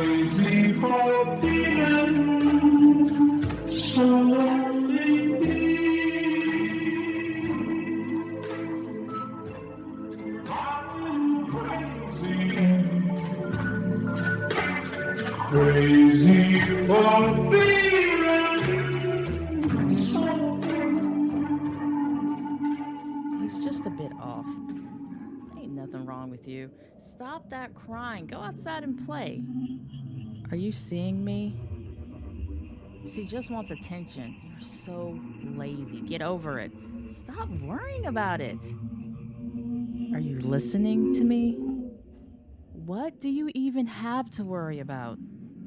Crazy for feeling so lonely. I'm crazy for feeling so. He's just a bit off. Ain't nothing wrong with you. Stop that crying. Go outside and play. Are you seeing me? She just wants attention. You're so lazy. Get over it. Stop worrying about it. Are you listening to me? What do you even have to worry about?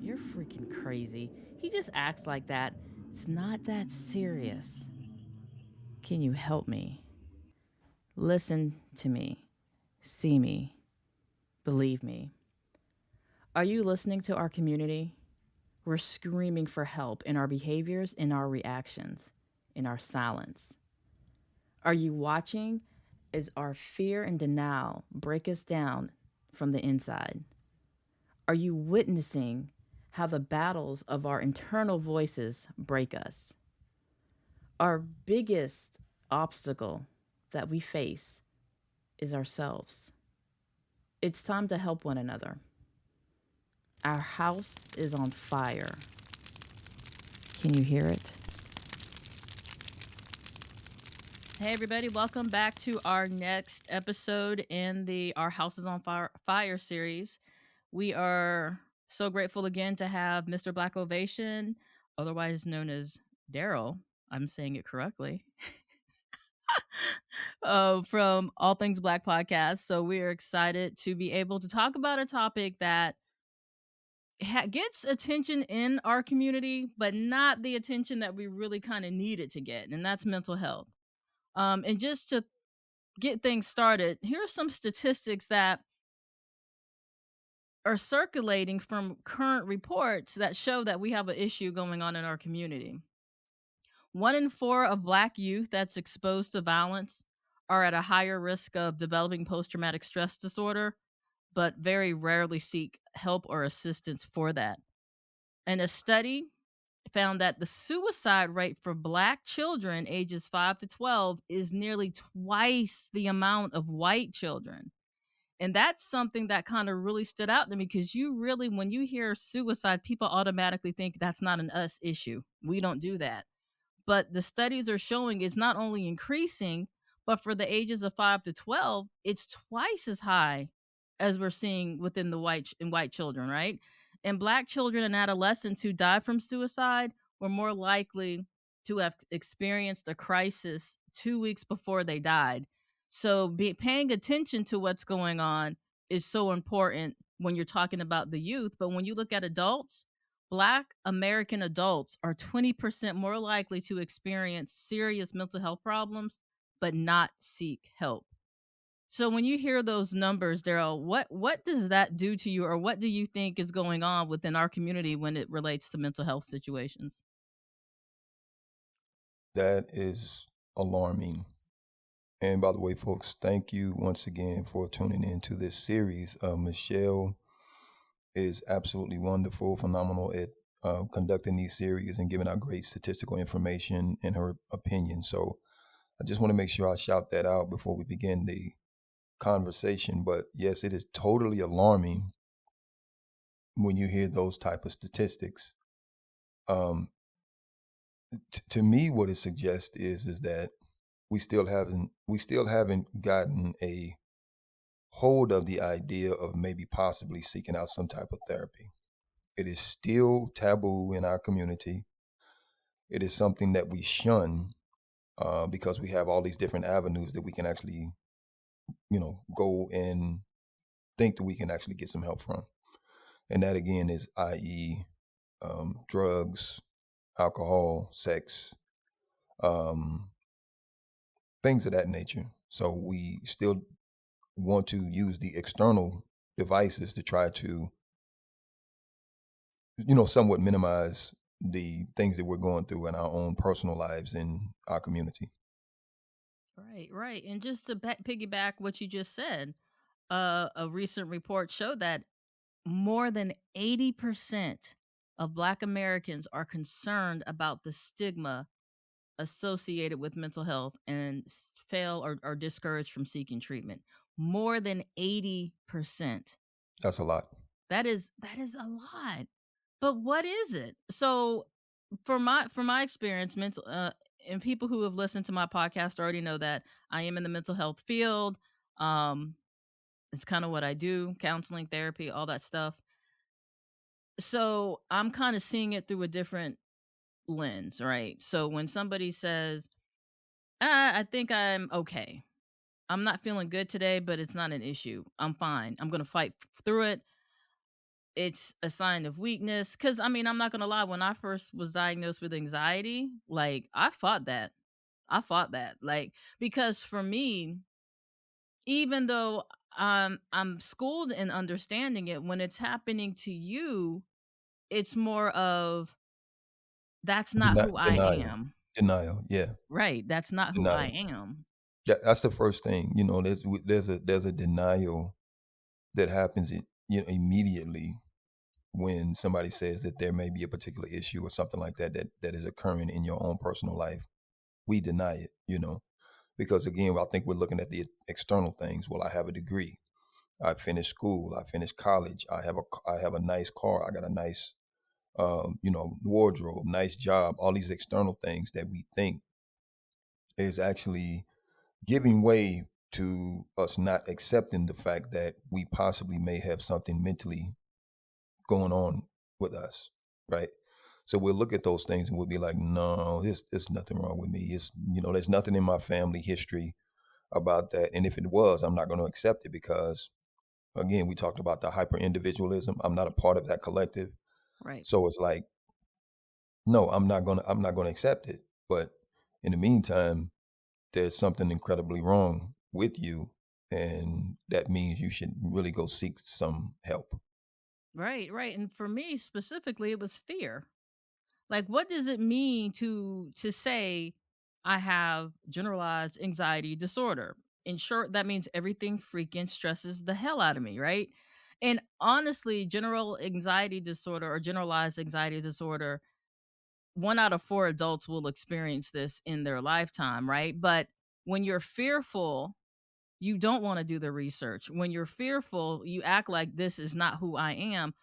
You're freaking crazy. He just acts like that. It's not that serious. Can you help me? Listen to me. See me. Believe me. Are you listening to our community? We're screaming for help in our behaviors, in our reactions, in our silence. Are you watching as our fear and denial break us down from the inside? Are you witnessing how the battles of our internal voices break us? Our biggest obstacle that we face is ourselves. It's time to help one another. Our house is on fire. Can you hear it? Hey, everybody, welcome back to our next episode in the Our House is on Fire series. We are so grateful again to have Mr. Blackovation, otherwise known as Daryl. I'm saying it correctly. From All Things Black podcast. So we are excited to be able to talk about a topic that gets attention in our community, but not the attention that we really kind of need it to get, and that's mental health. And just to get things started, here are some statistics that are circulating from current reports that show that we have an issue going on in our community. 1 in 4 of Black youth that's exposed to violence are at a higher risk of developing post traumatic stress disorder, but very rarely seek help or assistance for that. And a study found that the suicide rate for Black children ages 5 to 12 is nearly twice the amount of white children. And that's something that kind of really stood out to me because you really, when you hear suicide, people automatically think that's not an us issue. We don't do that. But the studies are showing it's not only increasing, but for the ages of 5 to 12, it's twice as high as we're seeing within the white children, right? And Black children and adolescents who die from suicide were more likely to have experienced a crisis 2 weeks before they died. So paying attention to what's going on is so important when you're talking about the youth. But when you look at adults, Black American adults are 20% more likely to experience serious mental health problems, but not seek help. So when you hear those numbers, Daryl, what does that do to you, or what do you think is going on within our community when it relates to mental health situations? That is alarming. And by the way, folks, thank you once again for tuning in to this series. Michelle is absolutely wonderful, phenomenal at conducting these series and giving out great statistical information and her opinion. So I just want to make sure I shout that out before we begin the conversation. But yes, it is totally alarming when you hear those type of statistics. Um, to me, what it suggests is that we still haven't gotten a hold of the idea of maybe possibly seeking out some type of therapy. It is still taboo in our community. It is something that we shun because we have all these different avenues that we can actually, go and think that we can actually get some help from. And that again is, i.e., drugs, alcohol, sex, um, things of that nature. So we still want to use the external devices to try to, somewhat minimize the things that we're going through in our own personal lives in our community. Right, right. And just to piggyback what you just said, a recent report showed that more than 80% of Black Americans are concerned about the stigma associated with mental health and fail or are discouraged from seeking treatment. More than 80%. That's a lot. That is a lot. But what is it? So from my experience, mental and people who have listened to my podcast already know that I am in the mental health field. Um, it's kind of what I do, counseling, therapy, all that stuff. So I'm kind of seeing it through a different lens, right? So when somebody says, I think I'm okay. I'm not feeling good today, but it's not an issue. I'm fine. I'm going to fight through it. It's a sign of weakness. Cause I mean, I'm not going to lie. When I first was diagnosed with anxiety, like I fought that. I fought that. Like, because for me, even though I'm schooled in understanding it, when it's happening to you, it's more of that's not who I Denial. am. Denial. Yeah. Right. That's not who I Denial. am. That's the first thing. You know, there's a denial that happens immediately when somebody says that there may be a particular issue or something like that is occurring in your own personal life. We deny it, because again, I think we're looking at the external things. Well, I have a degree. I finished school. I finished college. I have a nice car. I got a nice wardrobe, nice job. All these external things that we think is actually giving way to us not accepting the fact that we possibly may have something mentally going on with us, right? So we'll look at those things and we'll be like, no, there's nothing wrong with me. There's nothing in my family history about that. And if it was, I'm not going to accept it because, again, we talked about the hyper individualism. I'm not a part of that collective. Right. So it's like, no, I'm not gonna accept it. But in the meantime, there's something incredibly wrong with you, and that means you should really go seek some help. Right. Right. And for me specifically, it was fear. Like, what does it mean to say I have generalized anxiety disorder? In short, that means everything freaking stresses the hell out of me, right? And honestly, general anxiety disorder or generalized anxiety disorder, 1 out of 4 adults will experience this in their lifetime, right? But when you're fearful, you don't want to do the research. When you're fearful, you act like this is not who I am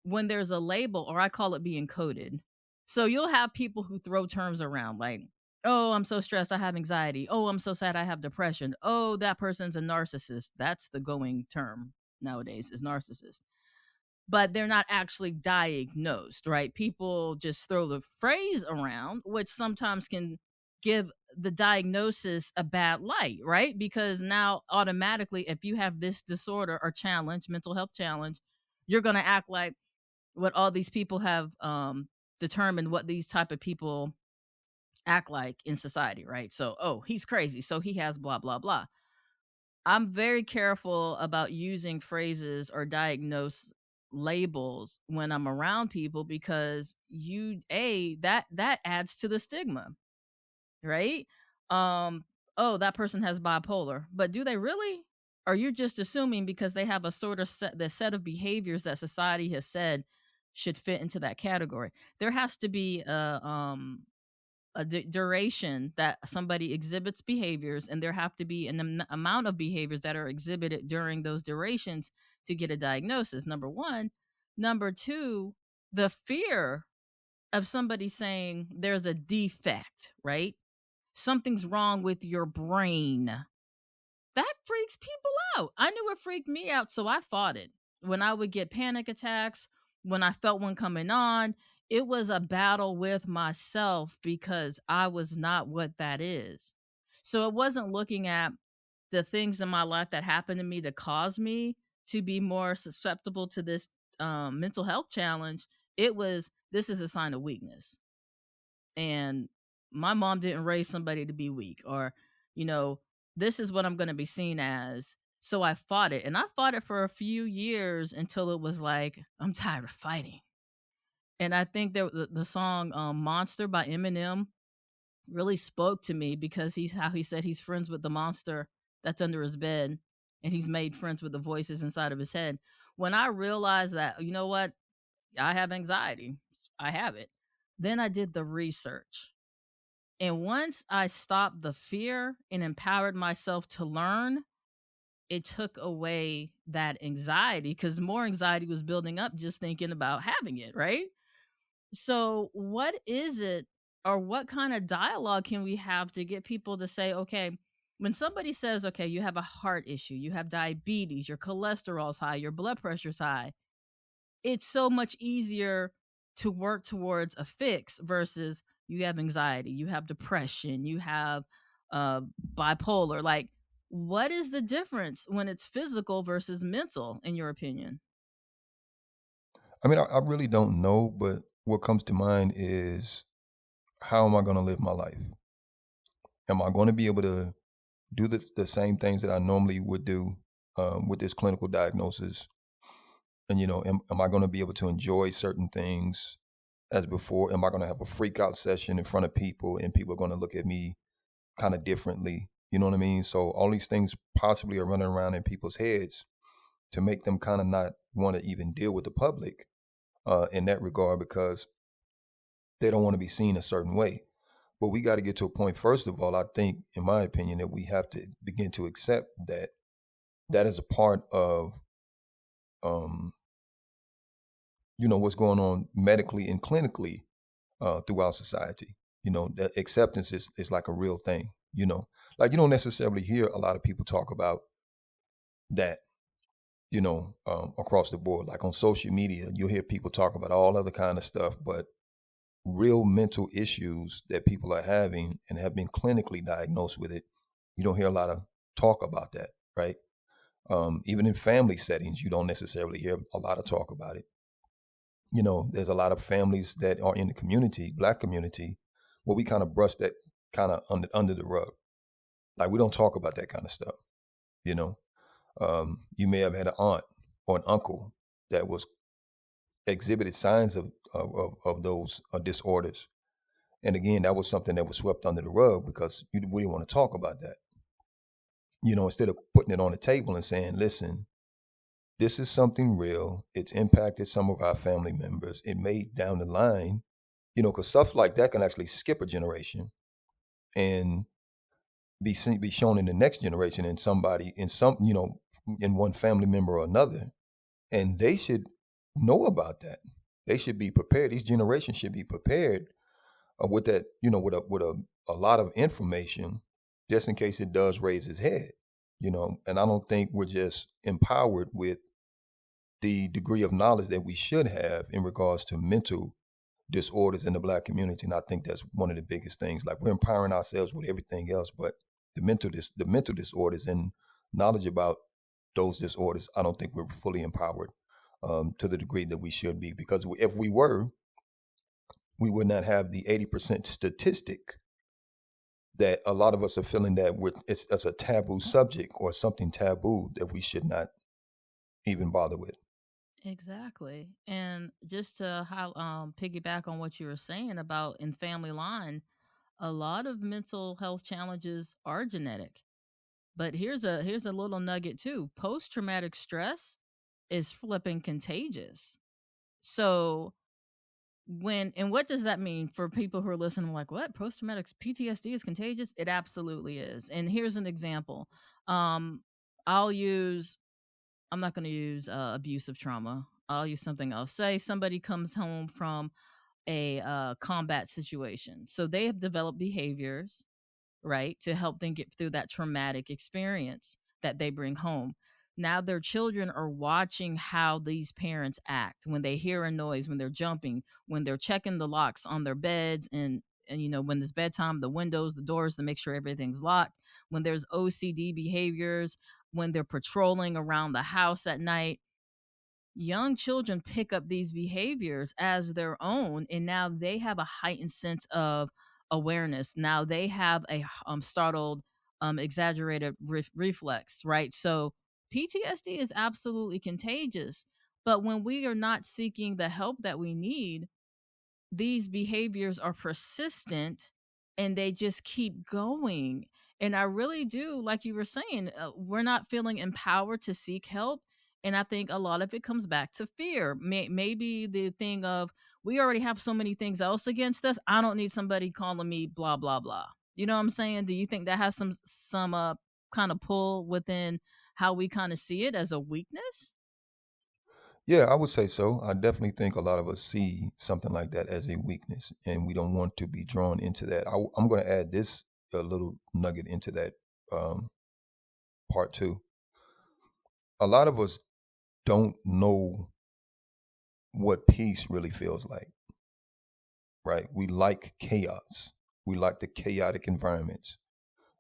when there's a label, or I call it being coded. So you'll have people who throw terms around like, oh, I'm so stressed, I have anxiety. Oh, I'm so sad, I have depression. Oh, that person's a narcissist. That's the going term nowadays, is narcissist. But they're not actually diagnosed, right? People just throw the phrase around, which sometimes can give the diagnosis a bad light, right? Because now automatically, if you have this disorder or challenge, mental health challenge, you're going to act like what all these people have determined what these type of people act like in society, right? So, oh, he's crazy, so he has blah blah blah. I'm very careful about using phrases or diagnose labels when I'm around people because that adds to the stigma, right? Um, oh, that person has bipolar, but do they really? Or you're just assuming because they have a sort of set of behaviors that society has said should fit into that category. There has to be a duration that somebody exhibits behaviors, and there have to be an amount of behaviors that are exhibited during those durations to get a diagnosis. Number one. Number two, the fear of somebody saying there's a defect, right? Something's wrong with your brain. That freaks people out. I knew it freaked me out, so I fought it. When I would get panic attacks, when I felt one coming on, it was a battle with myself because I was not what that is. So it wasn't looking at the things in my life that happened to me that caused me to be more susceptible to this mental health challenge. It was, this is a sign of weakness. And my mom didn't raise somebody to be weak, or you know this is what I'm going to be seen as. So I fought it, and I fought it for a few years until it was like, I'm tired of fighting. And I think that the song Monster by Eminem really spoke to me because he's how he said he's friends with the monster that's under his bed, and he's made friends with the voices inside of his head. When I realized that, you know what, I have anxiety, I have it, then I did the research. And once I stopped the fear and empowered myself to learn, it took away that anxiety because more anxiety was building up just thinking about having it, right? So, what is it or what kind of dialogue can we have to get people to say, okay, when somebody says, okay, you have a heart issue, you have diabetes, your cholesterol's high, your blood pressure's high, it's so much easier to work towards a fix versus you have anxiety, you have depression, you have uh, bipolar. Like, what is the difference when it's physical versus mental, in your opinion? I mean, I really don't know, but what comes to mind is how am I going to live my life? Am I going to be able to do the same things that I normally would do with this clinical diagnosis? And, am I going to be able to enjoy certain things as before? Am I going to have a freak out session in front of people and people are going to look at me kind of differently? You know what I mean? So all these things possibly are running around in people's heads to make them kind of not want to even deal with the public in that regard because they don't want to be seen a certain way. But we got to get to a point, first of all, I think, in my opinion, that we have to begin to accept that that is a part of, um, what's going on medically and clinically throughout society. That acceptance is like a real thing, like you don't necessarily hear a lot of people talk about that, across the board. Like on social media, you'll hear people talk about all other kind of stuff, but real mental issues that people are having and have been clinically diagnosed with it, you don't hear a lot of talk about that, right? Even in family settings, you don't necessarily hear a lot of talk about it. There's a lot of families that are in the community, Black community, where we kind of brush that kind of under the rug. Like we don't talk about that kind of stuff. You know, you may have had an aunt or an uncle that was exhibited signs of those disorders. And again, that was something that was swept under the rug because we didn't want to talk about that. Instead of putting it on the table and saying, listen, this is something real. It's impacted some of our family members. It may down the line, because stuff like that can actually skip a generation and be shown in the next generation in somebody, in one family member or another. And they should know about that. They should be prepared. These generations should be prepared with that, with a lot of information, just in case it does raise its head. And I don't think we're just empowered with the degree of knowledge that we should have in regards to mental disorders in the Black community. And I think that's one of the biggest things. Like we're empowering ourselves with everything else, but the mental disorders and knowledge about those disorders, I don't think we're fully empowered to the degree that we should be. Because if we were, we would not have the 80% statistic that a lot of us are feeling that it's a taboo subject or something taboo that we should not even bother with. Exactly. And just to piggyback on what you were saying about in family line, a lot of mental health challenges are genetic. But here's a little nugget too. Post traumatic stress is flipping contagious. So and what does that mean for people who are listening like what post traumatic PTSD is contagious? It absolutely is. And here's an example. Um I'll use I'm not going to use abusive trauma. I'll use something else. Say somebody comes home from a combat situation. So they have developed behaviors, right, to help them get through that traumatic experience that they bring home. Now their children are watching how these parents act when they hear a noise, when they're jumping, when they're checking the locks on their beds and when it's bedtime, the windows, the doors to make sure everything's locked, when there's OCD behaviors, when they're patrolling around the house at night. Young children pick up these behaviors as their own, and now they have a heightened sense of awareness. Now they have a startled exaggerated reflex, right? So PTSD is absolutely contagious, but when we are not seeking the help that we need, these behaviors are persistent and they just keep going. And I really do, like you were saying, we're not feeling empowered to seek help. And I think a lot of it comes back to fear. Maybe the thing of, we already have so many things else against us. I don't need somebody calling me blah blah blah. You know what I'm saying? Do you think that has some kind of pull within how we kind of see it as a weakness? Yeah, I would say so. I definitely think a lot of us see something like that as a weakness, and we don't want to be drawn into that. I'm going to add this a little nugget into that um, part too. A lot of us don't know what peace really feels like, right? We like chaos. We like the chaotic environments.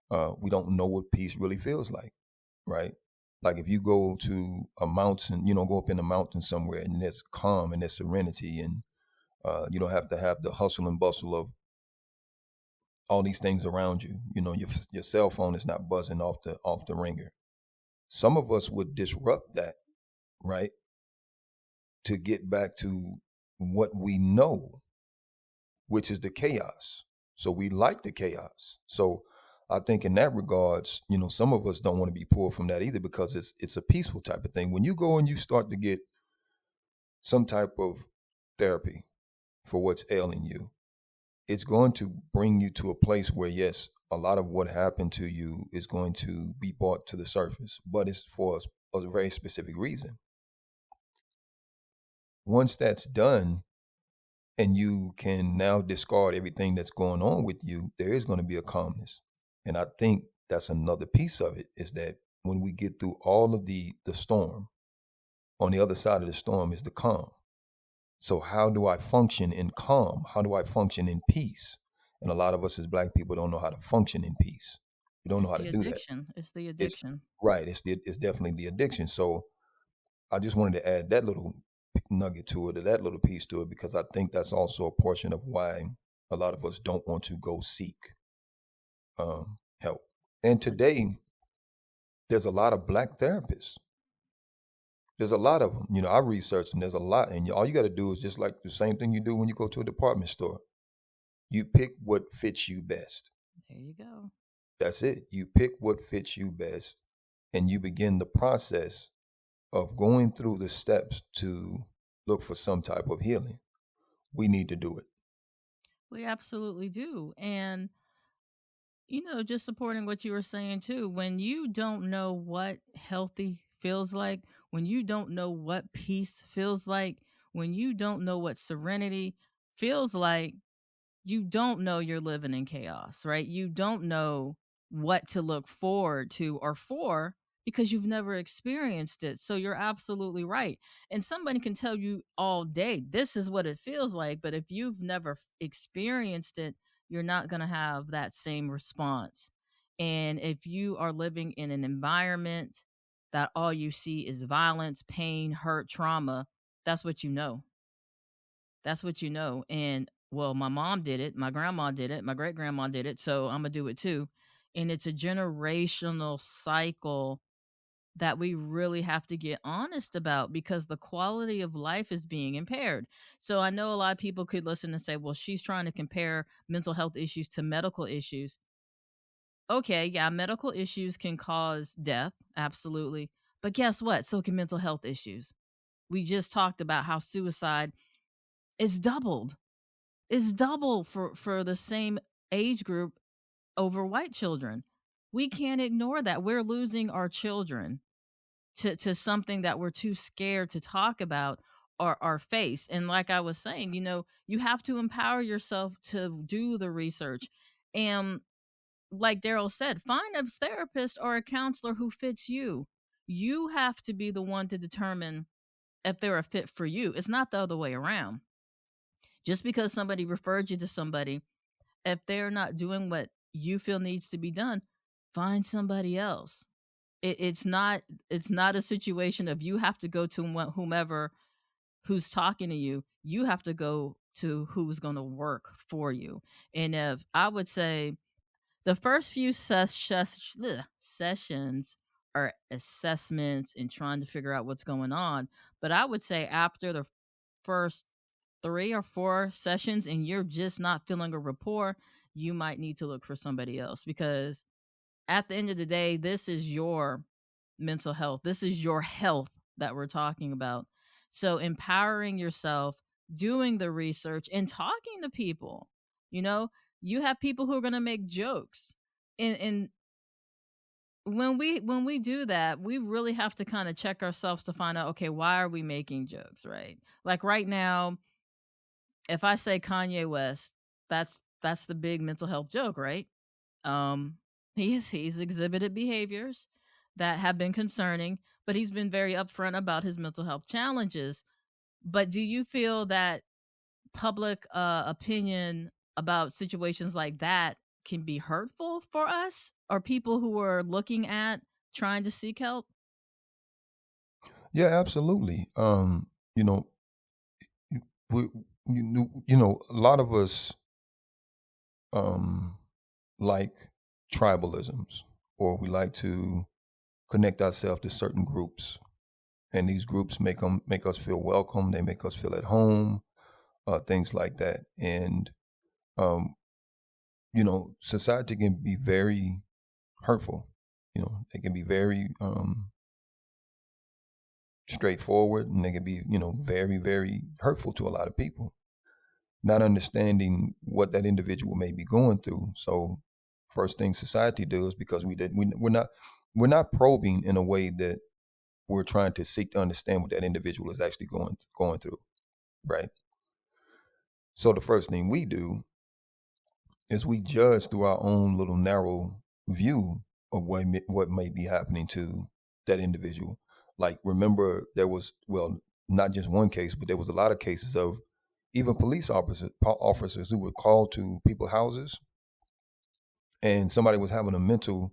We don't know what peace really feels like, right? Like if you go to a mountain, go up in a mountain somewhere and there's calm and there's serenity and you don't have to have the hustle and bustle of all these things around you. Your cell phone is not buzzing off the ringer. Some of us would disrupt that, right, to get back to what we know, which is the chaos. So we like the chaos. So I think in that regards, some of us don't want to be pulled from that either because it's a peaceful type of thing. When you go and you start to get some type of therapy for what's ailing you, it's going to bring you to a place where yes, a lot of what happened to you is going to be brought to the surface, but it's for a very specific reason. Once that's done, and you can now discard everything that's going on with you, there is going to be a calmness. And I think that's another piece of it is that when we get through all of the storm, on the other side of the storm is the calm. So how do I function in calm? How do I function in peace? And a lot of us as black people don't know how to function in peace. We don't know It's how to the do that. addiction. It's the It's addiction. right. It's definitely the addiction. So I just wanted to add that little nugget to it, or that little piece to it, because I think that's also a portion of why a lot of us don't want to go seek help. And today, there's a lot of black therapists. There's a lot of them. I researched, and there's a lot. And all you got to do is just like the same thing you do when you go to a department store. You pick what fits you best. There you go. That's it. You pick what fits you best, and you begin the process of going through the steps to look for some type of healing. We need to do it. We absolutely do. And just supporting what you were saying too, when you don't know what healthy feels like, when you don't know what peace feels like, when you don't know what serenity feels like, you don't know you're living in chaos, right? You don't know what to look forward to or for because you've never experienced it. So you're absolutely right. And somebody can tell you all day, this is what it feels like. But if you've never experienced it, you're not going to have that same response. And if you are living in an environment that all you see is violence, pain, hurt, trauma, that's what you know. That's what you know. And well, my mom did it, my grandma did it, my great grandma did it, so I'm gonna do it too. And it's a generational cycle that we really have to get honest about because the quality of life is being impaired. So I know a lot of people could listen and say, well, she's trying to compare mental health issues to medical issues. Okay, yeah, medical issues can cause death, absolutely. But guess what? So can mental health issues. We just talked about how suicide is doubled is double for the same age group over white children. We can't ignore that. We're losing our children to something that we're too scared to talk about or face. And like I was saying, you have to empower yourself to do the research. And like Daryl said, find a therapist or a counselor who fits you. You have to be the one to determine if they're a fit for you. It's not the other way around. Just because somebody referred you to somebody, if they're not doing what you feel needs to be done, find somebody else. It's not a situation of you have to go to whomever who's talking to you. You have to go to who's going to work for you. And if I would say the first few sessions are assessments and trying to figure out what's going on, but I would say after the first 3 or 4 sessions and you're just not feeling a rapport, you might need to look for somebody else because at the end of the day, this is your mental health. This is your health that we're talking about. So empowering yourself, doing the research, and talking to people. You know, you have people who are going to make jokes, and when we do that, we really have to kind of check ourselves to find out, okay, why are we making jokes, right? Like right now, if I say Kanye West, that's the big mental health joke, right? Um, he's exhibited behaviors that have been concerning, but he's been very upfront about his mental health challenges. But do you feel that public opinion about situations like that can be hurtful for us or people who are looking at trying to seek help? Yeah, absolutely. You know, we, you know, a lot of us um, like tribalisms, or we like to connect ourselves to certain groups, and these groups make us feel welcome. They make us feel at home, things like that. And um, you know, society can be very hurtful. You know, they can be very straightforward, and they can be, you know, very, very hurtful to a lot of people, not understanding what that individual may be going through. So first thing society does, because we're not probing in a way that we're trying to seek to understand what that individual is actually going through, right? So the first thing we do is we judge through our own little narrow view of what may be happening to that individual. Like, remember, there was, well, not just one case, but there was a lot of cases of even police officers who were called to people's houses, and somebody was having a mental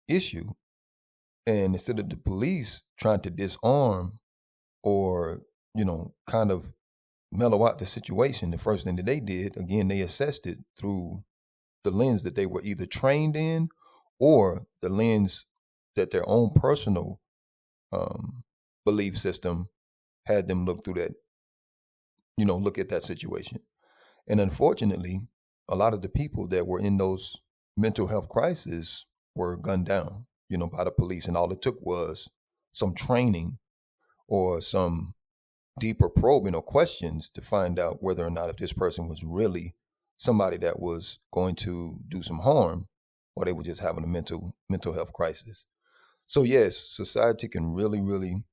issue, and instead of the police trying to disarm or, you know, kind of mellow out the situation, the first thing that they did, again, they assessed it through the lens that they were either trained in, or the lens that their own personal um, belief system had them look through that, you know, look at that situation. And unfortunately, a lot of the people that were in those mental health crises were gunned down, you know, by the police. And all it took was some training or some deeper probing or questions to find out whether or not if this person was really somebody that was going to do some harm, or they were just having a mental health crisis. So yes, society can really, really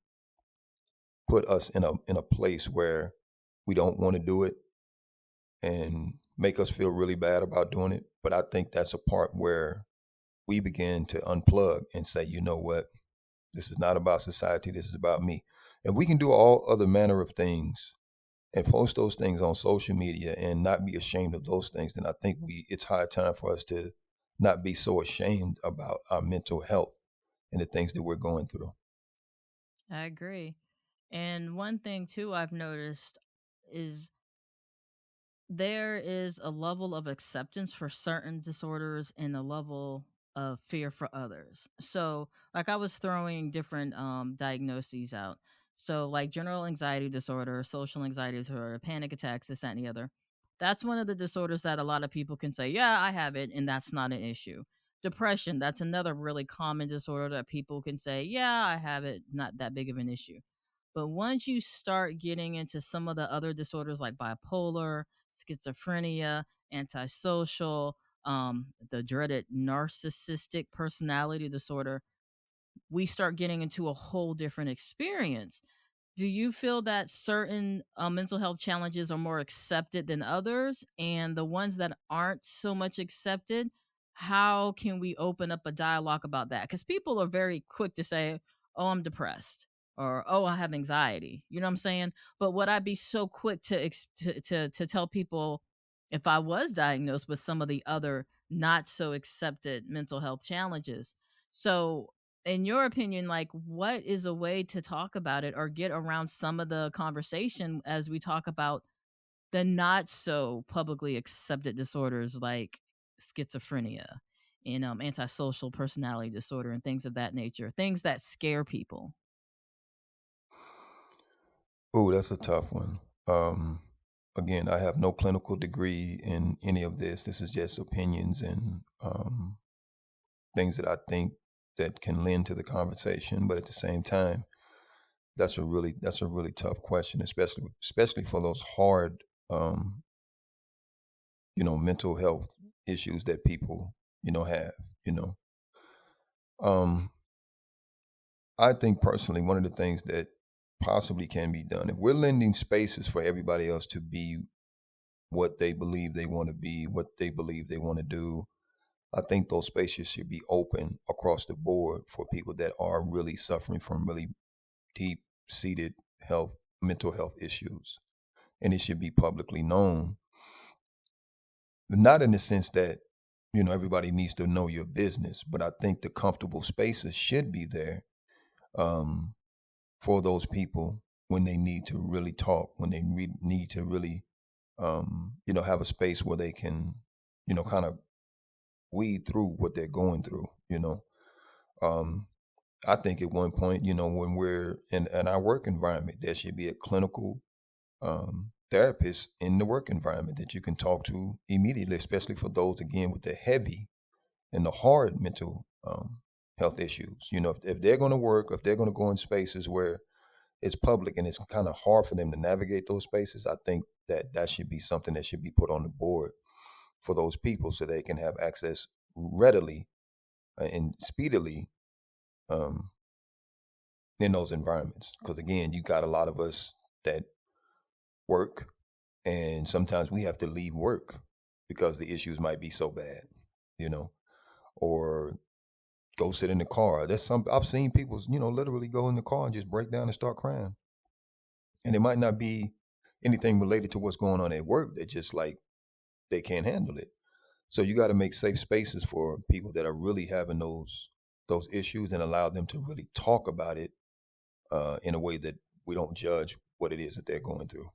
put us in a place where we don't want to do it, and make us feel really bad about doing it. But I think that's a part where we begin to unplug and say, you know what, this is not about society, this is about me. And we can do all other manner of things and post those things on social media and not be ashamed of those things, then I think it's high time for us to not be so ashamed about our mental health and the things that we're going through. I agree. And one thing too I've noticed is there is a level of acceptance for certain disorders and a level of fear for others. So, like I was throwing different diagnoses out. So, like general anxiety disorder, social anxiety disorder, panic attacks, this, that, and the other. That's one of the disorders that a lot of people can say, yeah, I have it, and that's not an issue. Depression, that's another really common disorder that people can say, yeah, I have it, not that big of an issue. But once you start getting into some of the other disorders like bipolar, schizophrenia, antisocial, the dreaded narcissistic personality disorder, we start getting into a whole different experience. Do you feel that certain mental health challenges are more accepted than others? And the ones that aren't so much accepted, how can we open up a dialogue about that? Because people are very quick to say, oh, I'm depressed, or oh, I have anxiety. You know what I'm saying? But would I be so quick to tell people if I was diagnosed with some of the other not so accepted mental health challenges? So in your opinion, like what is a way to talk about it or get around some of the conversation as we talk about the not so publicly accepted disorders like schizophrenia and antisocial personality disorder and things of that nature, things that scare people? Oh, that's a tough one. Um, Again, I have no clinical degree in any of this. This is just opinions and things that I think. that can lend to the conversation, but at the same time, that's a really tough question, especially for those hard, um, mental health issues that people have. You know, um, I think personally, one of the things that possibly can be done if we're lending spaces for everybody else to be what they believe they want to be, what they believe they want to do. I think those spaces should be open across the board for people that are really suffering from really deep seated mental health issues. And it should be publicly known, not in the sense that, everybody needs to know your business, but I think the comfortable spaces should be there um, for those people when they need to really talk, when they need to really, have a space where they can, kind of weed through what they're going through. Um, I think at one point, when we're in our work environment, there should be a clinical therapist in the work environment that you can talk to immediately, especially for those, again, with the heavy and the hard mental health issues. If they're going to work, if they're going to go in spaces where it's public and it's kind of hard for them to navigate those spaces, I think that should be something that should be put on the board for those people so they can have access readily and speedily um, in those environments. Because again, you got a lot of us that work, and sometimes we have to leave work because the issues might be so bad, you know, or go sit in the car. I've seen people, literally go in the car and just break down and start crying, and it might not be anything related to what's going on at work. They're just like they can't handle it. So you got to make safe spaces for people that are really having those issues and allow them to really talk about it in a way that we don't judge what it is that they're going through.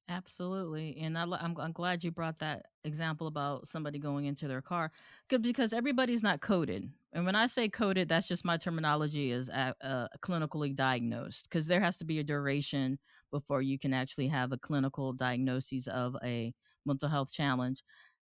Absolutely. And I'm glad you brought that example about somebody going into their car. Because everybody's not coded. And when I say coded, that's just my terminology is clinically diagnosed. Because there has to be a duration before you can actually have a clinical diagnosis of a mental health challenge.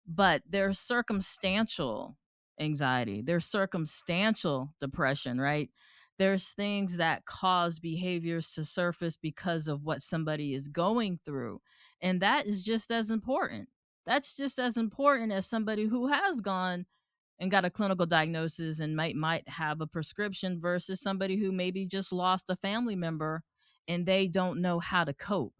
But there's circumstantial anxiety, there's circumstantial depression, right? There's things that cause behaviors to surface because of what somebody is going through. And that is just as important. That's just as important as somebody who has gone and got a clinical diagnosis and might have a prescription versus somebody who maybe just lost a family member and they don't know how to cope,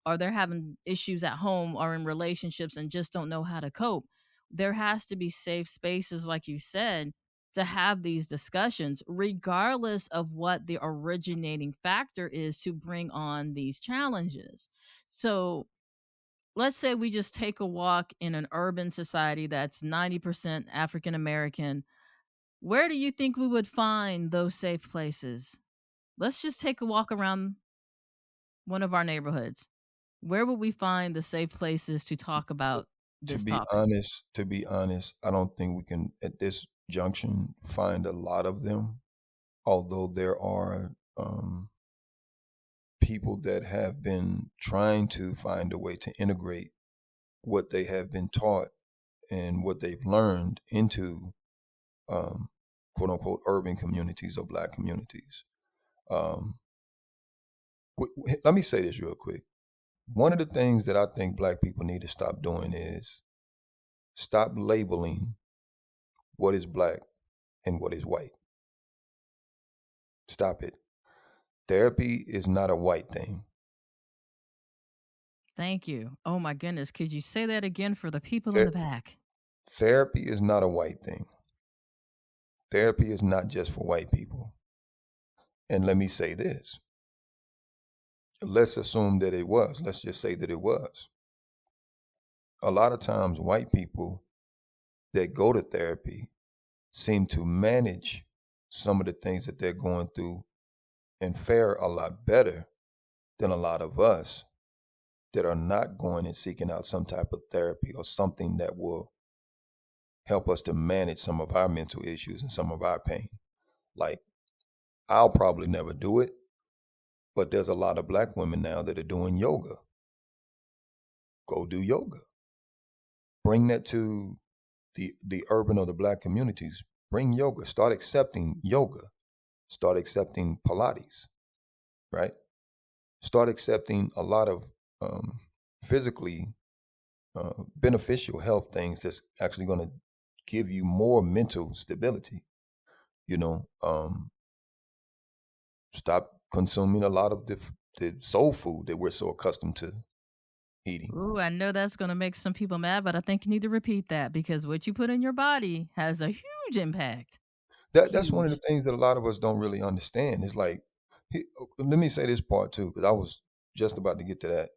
or they're having issues at home or in relationships and just don't know how to cope. There has to be safe spaces, like you said, to have these discussions, regardless of what the originating factor is to bring on these challenges. So let's say we just take a walk in an urban society that's 90% African American. Where do you think we would find those safe places? Let's just take a walk around one of our neighborhoods. Where would we find the safe places to talk about To this be topic? honest, to be honest, I don't think we can at this junction find a lot of them. Although there are people that have been trying to find a way to integrate what they have been taught and what they've learned into um, quote unquote urban communities or black communities. Um, Let me say this real quick. One of the things that I think black people need to stop doing is stop labeling what is black and what is white. Stop it. Therapy is not a white thing. Thank you. Oh my goodness. Could you say that again for the people in Ther- the back? Therapy is not a white thing. Therapy is not just for white people. And let me say this. Let's assume that it was. Let's just say that it was. A lot of times, white people that go to therapy seem to manage some of the things that they're going through and fare a lot better than a lot of us that are not going and seeking out some type of therapy or something that will help us to manage some of our mental issues and some of our pain. Like, I'll probably never do it, but there's a lot of black women now that are doing yoga. Go do yoga. Bring that to the urban or the black communities. Bring yoga. Start accepting yoga. Start accepting Pilates, right? Start accepting a lot of physically beneficial health things that's actually going to give you more mental stability. You know, stop consuming a lot of the soul food that we're so accustomed to eating. Ooh, I know that's going to make some people mad, but I think you need to repeat that because what you put in your body has a huge impact. That's one of the Huge. things that a lot of us don't really understand. It's like, let me say this part too, because I was just about to get to that,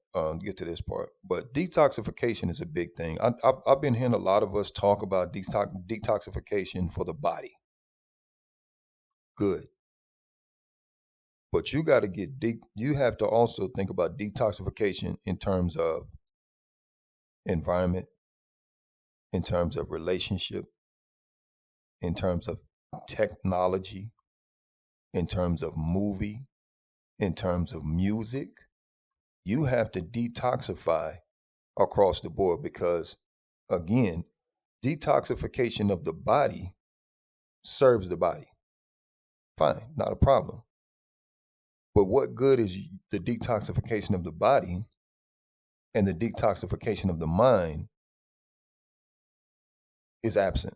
get to this part. But detoxification is a big thing. I've been hearing a lot of us talk about detoxification for the body. Good, but you got to get deep. You have to also think about detoxification in terms of environment, in terms of relationship, in terms of technology, in terms of movie, in terms of music. You have to detoxify across the board because, again, detoxification of the body serves the body. Fine, not a problem. But what good is the detoxification of the body and the detoxification of the mind is absent?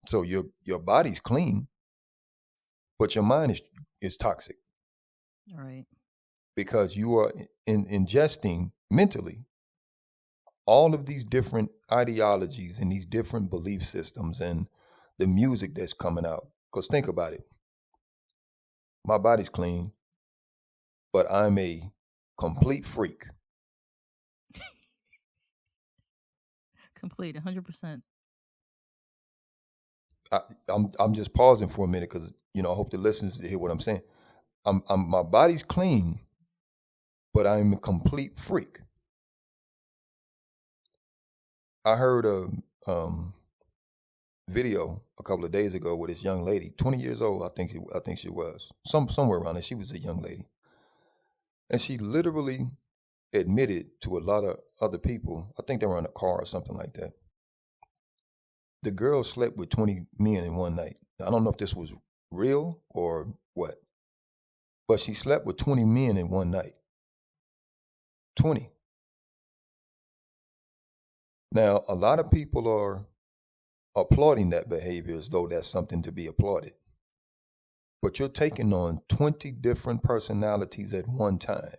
So your body's clean, but your mind is toxic All right. because you are ingesting mentally all of these different ideologies and these different belief systems and the music that's coming out. Because think about it. My body's clean, but I'm a complete freak. Complete 100%. I, I'm just pausing for a minute because I hope the listeners hear what I'm saying. I'm my body's clean, but I'm a complete freak. I heard a video a couple of days ago with this young lady, 20 years old. I think she was somewhere around there. She was a young lady, and she literally admitted to a lot of other people. I think they were in a car or something like that. The girl slept with 20 men in one night. I don't know if this was real or what, but she slept with 20 men in one night. 20. Now, a lot of people are applauding that behavior as though that's something to be applauded. But you're taking on 20 different personalities at one time,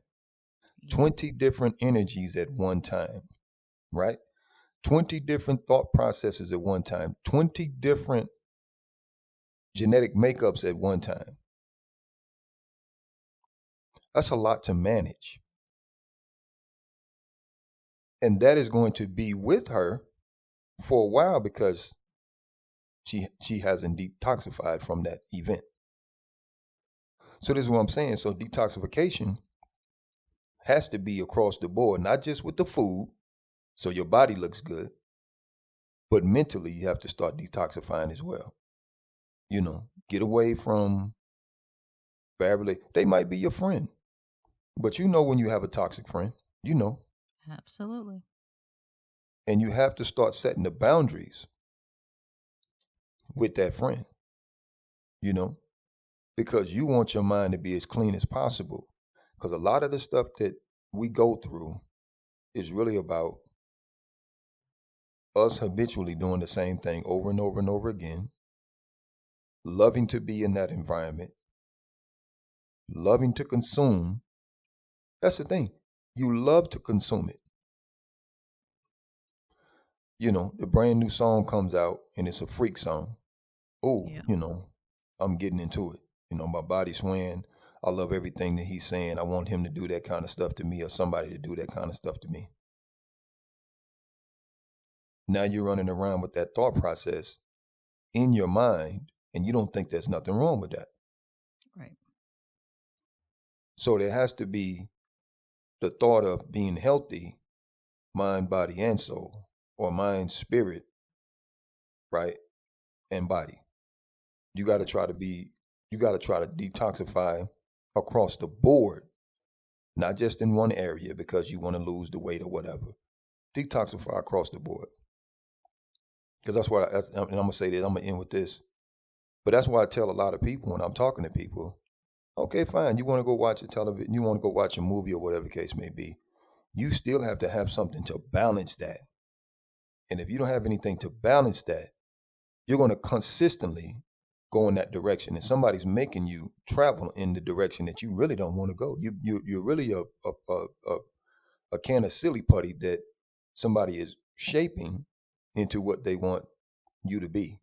Yep. 20 different energies at one time, right? 20 different thought processes at one time, 20 different genetic makeups at one time. That's a lot to manage. And that is going to be with her for a while because she hasn't detoxified from that event. So this is what I'm saying. So detoxification has to be across the board, not just with the food, so your body looks good, but mentally you have to start detoxifying as well. Get away from bad. They might be your friend, but when you have a toxic friend, you know, Absolutely. and you have to start setting the boundaries with that friend, you know, because you want your mind to be as clean as possible. Because a lot of the stuff that we go through is really about us habitually doing the same thing over and over and over again, loving to be in that environment, loving to consume. That's the thing. You love to consume it. The brand new song comes out and it's a freak song. Oh, Yeah. I'm getting into it. My body's swaying. I love everything that he's saying. I want him to do that kind of stuff to me or somebody to do that kind of stuff to me. Now you're running around with that thought process in your mind and you don't think there's nothing wrong with that. Right. So there has to be the thought of being healthy, mind, body, and soul, or mind, spirit, right, and body. You got to try to detoxify across the board, not just in one area because you want to lose the weight or whatever. Detoxify across the board. Because that's what and I'm gonna say this. I'm gonna end with this. But that's why I tell a lot of people when I'm talking to people, okay, fine, you want to go watch a television, you want to go watch a movie or whatever the case may be. You still have to have something to balance that. And if you don't have anything to balance that, you're going to consistently go in that direction. And somebody's making you travel in the direction that you really don't want to go. You're really a can of silly putty that somebody is shaping into what they want you to be.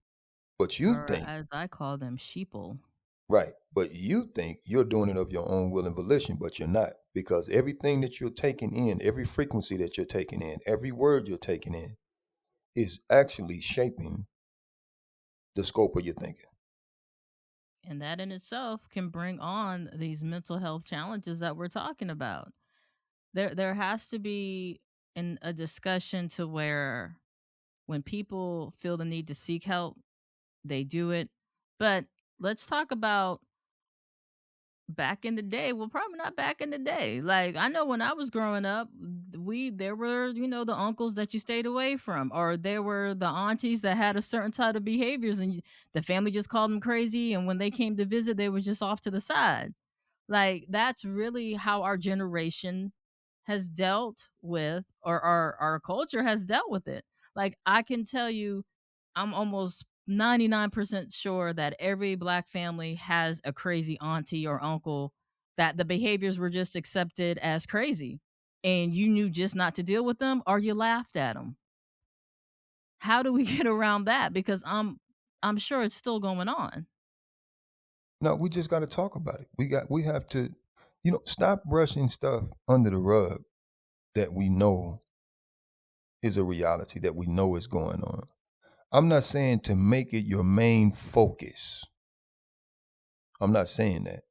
But you Or think, as I call them, sheeple. right, but you think you're doing it of your own will and volition, but you're not. Because everything that you're taking in, every frequency that you're taking in, every word you're taking in is actually shaping the scope of your thinking. And that in itself can bring on these mental health challenges that we're talking about. There has to be a discussion to where when people feel the need to seek help, they do it. But let's talk about back in the day. Well, probably not back in the day. Like I know when I was growing up, we there were, the uncles that you stayed away from, or there were the aunties that had a certain type of behaviors, and the family just called them crazy, and when they came to visit, they were just off to the side. Like that's really how our generation has dealt with, or our culture has dealt with it. Like I can tell you, I'm almost 99% sure that every black family has a crazy auntie or uncle that the behaviors were just accepted as crazy, and you knew just not to deal with them or you laughed at them. How do we get around that? Because I'm sure it's still going on. No, we just got to talk about it. We have to, stop brushing stuff under the rug that we know is a reality, that we know is going on. I'm not saying to make it your main focus. I'm not saying that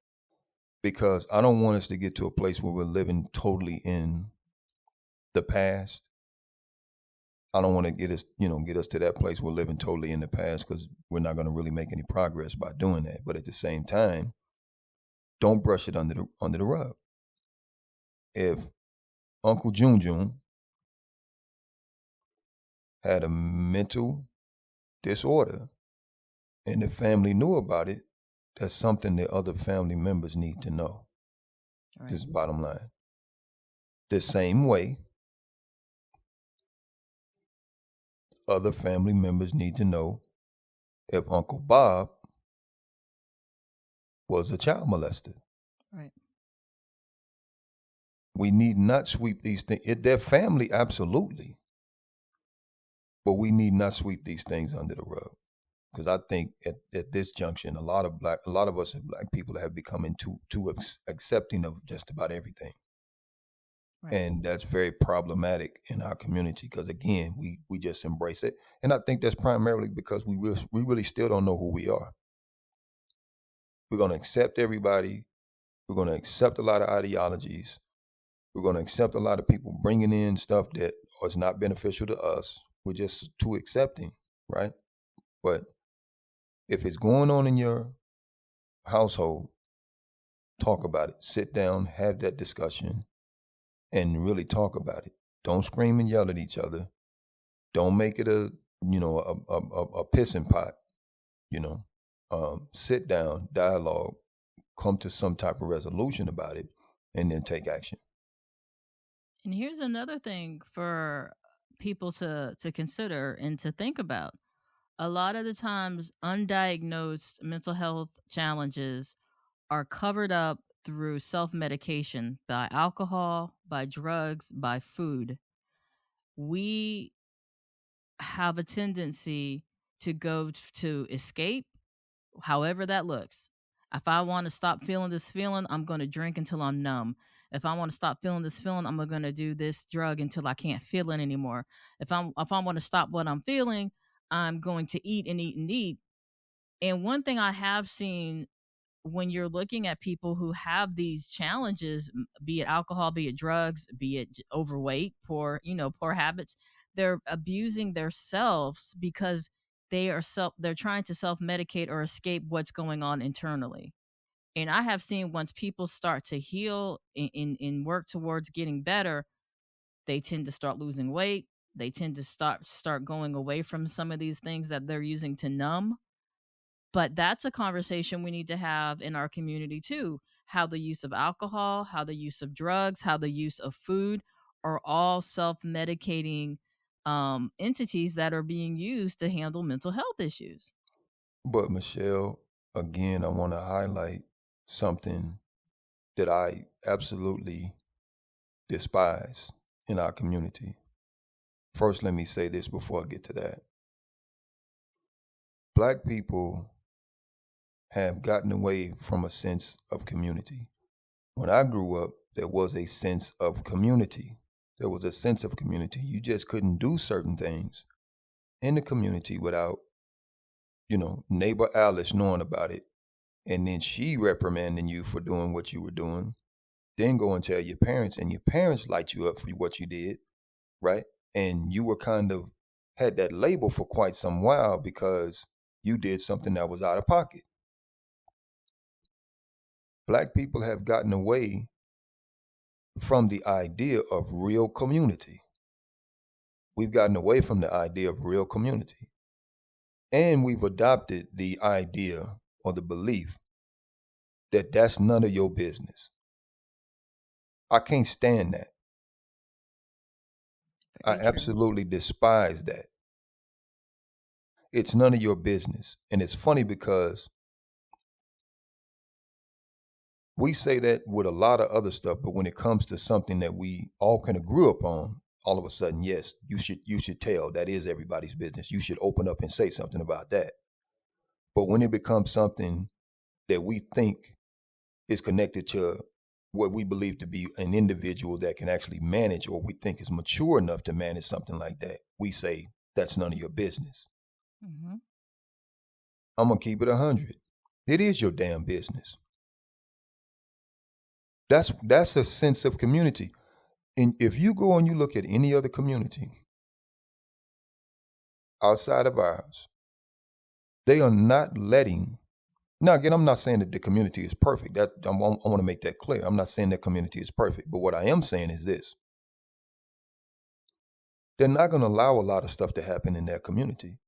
because I don't want us to get to a place where we're living totally in the past. I don't want to get us to that place we're living totally in the past, because we're not going to really make any progress by doing that. But at the same time, don't brush it under the rug. If Uncle Jun had a mental disorder and the family knew about it, that's something that other family members need to know. Right. This is bottom line. The same way other family members need to know if Uncle Bob was a child molester. Right. We need not sweep these things. Their family, absolutely. But we need not sweep these things under the rug. Because I think at this junction, a lot of us as black people have become too accepting of just about everything. Right. And that's very problematic in our community because, again, we just embrace it. And I think that's primarily because we really still don't know who we are. We're going to accept everybody. We're going to accept a lot of ideologies. We're going to accept a lot of people bringing in stuff that is not beneficial to us. We're just too accepting, right? But if it's going on in your household, talk about it. Sit down, have that discussion, and really talk about it. Don't scream and yell at each other. Don't make it a pissing pot. You know, sit down, dialogue, come to some type of resolution about it, and then take action. And here's another thing for people to consider and to think about. A lot of the times undiagnosed mental health challenges are covered up through self-medication by alcohol, by drugs, by food. We have a tendency to go to escape, however that looks. If I want to stop feeling this feeling, I'm going to drink until I'm numb. If I want to stop feeling this feeling, I'm going to do this drug until I can't feel it anymore. If I want to stop what I'm feeling, I'm going to eat and eat and eat. And one thing I have seen when you're looking at people who have these challenges, be it alcohol, be it drugs, be it overweight, poor habits, they're abusing themselves because they're trying to self-medicate or escape what's going on internally. And I have seen once people start to heal and work towards getting better, they tend to start losing weight. They tend to start going away from some of these things that they're using to numb. But that's a conversation we need to have in our community too. How the use of alcohol, how the use of drugs, how the use of food are all self-medicating entities that are being used to handle mental health issues. But Michelle, again, I want to highlight something that I absolutely despise in our community. First, let me say this before I get to that. Black people have gotten away from a sense of community. When I grew up, there was a sense of community. There was a sense of community. You just couldn't do certain things in the community without, neighbor Alice knowing about it, and then she reprimanding you for doing what you were doing. Then go and tell your parents, and your parents light you up for what you did, right? And you were kind of had that label for quite some while because you did something that was out of pocket. Black people have gotten away from the idea of real community. We've gotten away from the idea of real community. And we've adopted the idea or the belief that that's none of your business. I can't stand that. I Very true. absolutely despise that. It's none of your business. And it's funny because we say that with a lot of other stuff, but when it comes to something that we all kind of grew up on, all of a sudden, yes, you should tell that is everybody's business. You should open up and say something about that. But when it becomes something that we think is connected to what we believe to be an individual that can actually manage, or we think is mature enough to manage something like that, we say that's none of your business. Mm-hmm. I'm gonna keep it 100. It is your damn business. That's a sense of community. And if you go and you look at any other community outside of ours, they are not letting. Now, again, I'm not saying that the community is perfect. I want to make that clear. I'm not saying that community is perfect. But what I am saying is this. They're not going to allow a lot of stuff to happen in their community.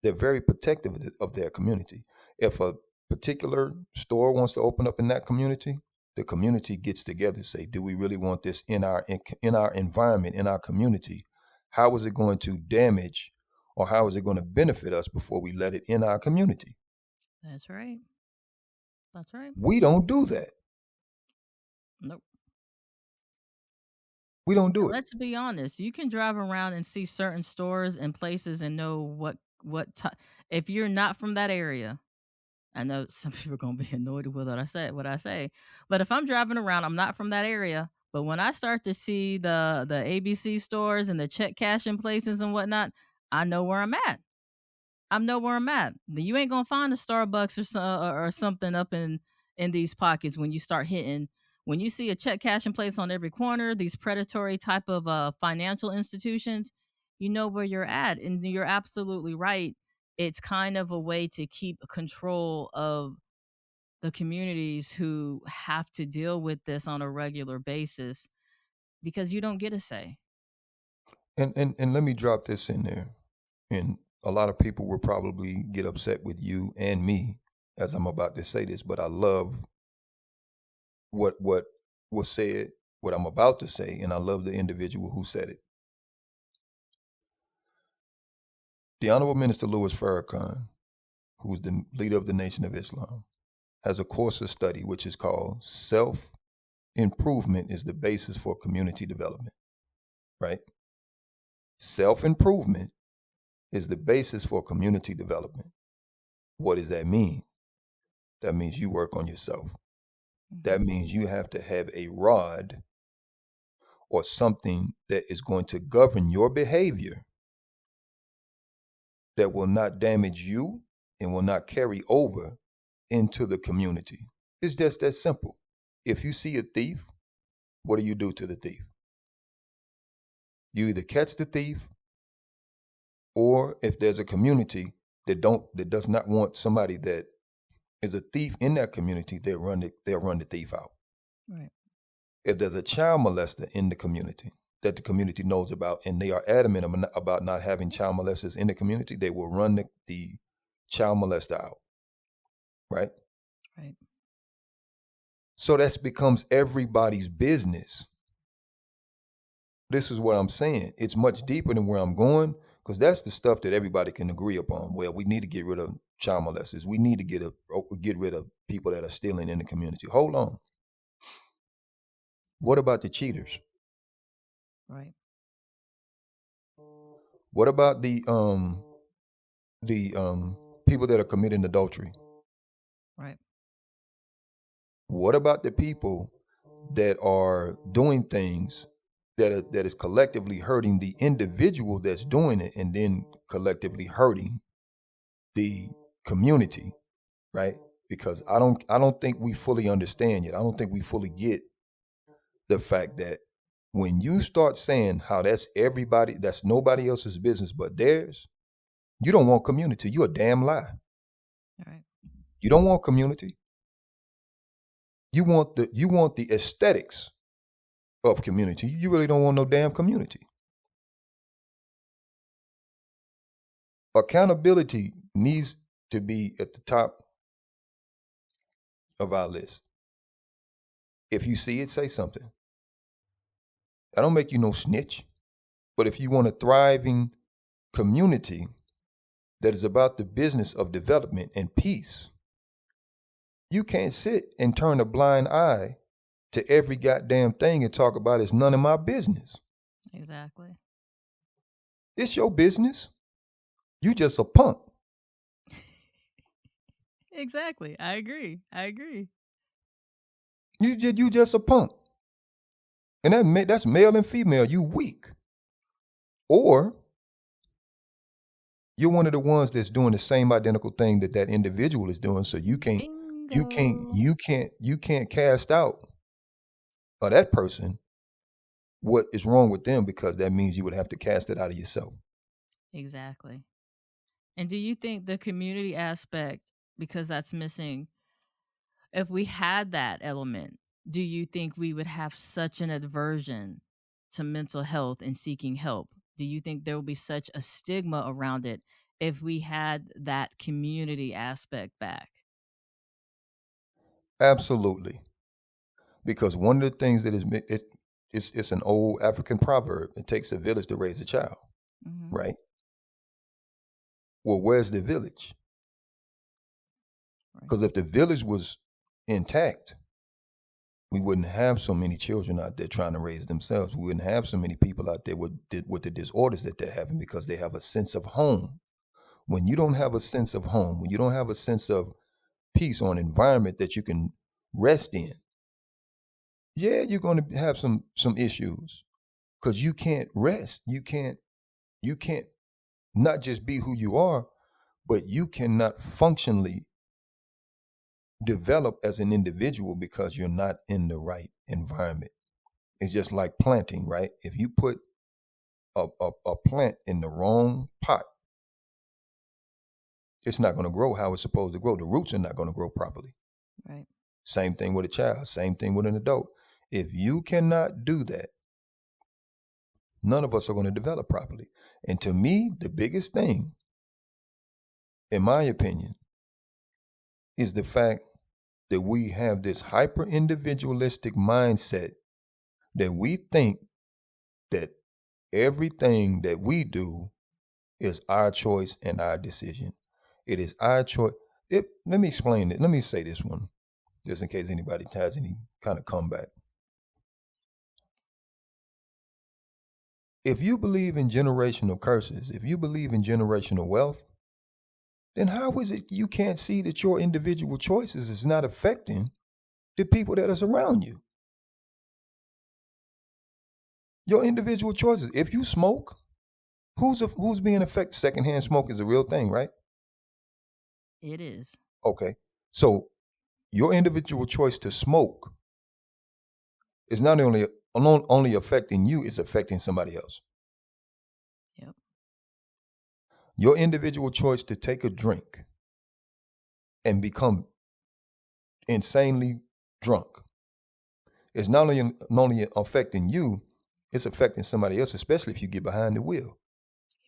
They're very protective of their community. If a particular store wants to open up in that community, the community gets together and say, do we really want this in our environment, in our community? How is it going to damage or how is it going to benefit us before we let it in our community? That's right. That's right. We don't do that. Nope. We don't do And it. let's be honest. You can drive around and see certain stores and places and know if you're not from that area. I know some people are gonna be annoyed with what I say, but if I'm driving around, I'm not from that area. But when I start to see the ABC stores and the check cashing places and whatnot, I know where I'm at. I know where I'm at. You ain't gonna find a Starbucks or something up in these pockets when you start hitting. When you see a check cashing place on every corner, these predatory type of financial institutions, you know where you're at, and you're absolutely right. It's kind of a way to keep control of the communities who have to deal with this on a regular basis because you don't get a say. And let me drop this in there. And a lot of people will probably get upset with you and me as I'm about to say this, but I love what was said, what I'm about to say, and I love the individual who said it. The Honorable Minister Louis Farrakhan, who's the leader of the Nation of Islam, has a course of study which is called Self-Improvement is the Basis for Community Development, right? Self-improvement is the basis for community development. What does that mean? That means you work on yourself. That Mhm. means you have to have a rod or something that is going to govern your behavior that will not damage you and will not carry over into the community. It's just that simple. If you see a thief, what do you do to the thief? You either catch the thief, or if there's a community that does not want somebody that is a thief in that community, they'll run the thief out. Right. If there's a child molester in the community, that the community knows about, and they are adamant about not having child molesters in the community, they will run the child molester out, right? Right. So that becomes everybody's business. This is what I'm saying. It's much deeper than where I'm going, because that's the stuff that everybody can agree upon. Well, we need to get rid of child molesters. We need to get rid of people that are stealing in the community. Hold on. What about the cheaters? Right. What about the people that are committing adultery? Right. What about the people that are doing things that is collectively hurting the individual that's doing it, and then collectively hurting the community, right? Because I don't think we fully understand yet. I don't think we fully get the fact that when you start saying how that's nobody else's business but theirs, you don't want community. You a damn lie. Right. You don't want community. You want the aesthetics of community. You really don't want no damn community. Accountability needs to be at the top of our list. If you see it, say something. I don't make you no snitch. But if you want a thriving community that is about the business of development and peace, you can't sit and turn a blind eye to every goddamn thing and talk about it's none of my business. Exactly. It's your business. You just a punk. Exactly. I agree. You just a punk. And that's male and female. You weak. Or you're one of the ones that's doing the same identical thing that individual is doing. So you can't cast out of that person what is wrong with them, because that means you would have to cast it out of yourself. Exactly. And do you think the community aspect, because that's missing, if we had that element, do you think we would have such an aversion to mental health and seeking help? Do you think there would be such a stigma around it if we had that community aspect back? Absolutely. Because one of the things that it's an old African proverb. It takes a village to raise a child, Mm-hmm. right? Well, where's the village? Right. Because if the village was intact, we wouldn't have so many children out there trying to raise themselves. We wouldn't have so many people out there with the disorders that they're having, because they have a sense of home. When you don't have a sense of home, when you don't have a sense of peace or an environment that you can rest in, yeah, you're going to have some issues, because you can't rest. You can't not just be who you are, but you cannot functionally develop as an individual because you're not in the right environment. It's just like planting, right? If you put a plant in the wrong pot, it's not going to grow how it's supposed to grow. The roots are not going to grow properly. Right. Same thing with a child, same thing with an adult. If you cannot do that, none of us are going to develop properly. And to me, the biggest thing, in my opinion, is the fact that we have this hyper individualistic mindset that we think that everything that we do is our choice and our decision. It is our choice. Let me explain it. Let me say this one, just in case anybody has any kind of comeback. If you believe in generational curses, if you believe in generational wealth, then how is it you can't see that your individual choices is not affecting the people that are around you? Your individual choices. If you smoke, who's being affected? Secondhand smoke is a real thing, right? It is. Okay. So your individual choice to smoke is not only affecting you, it's affecting somebody else. Yep. Your individual choice to take a drink and become insanely drunk is not only affecting you, it's affecting somebody else, especially if you get behind the wheel.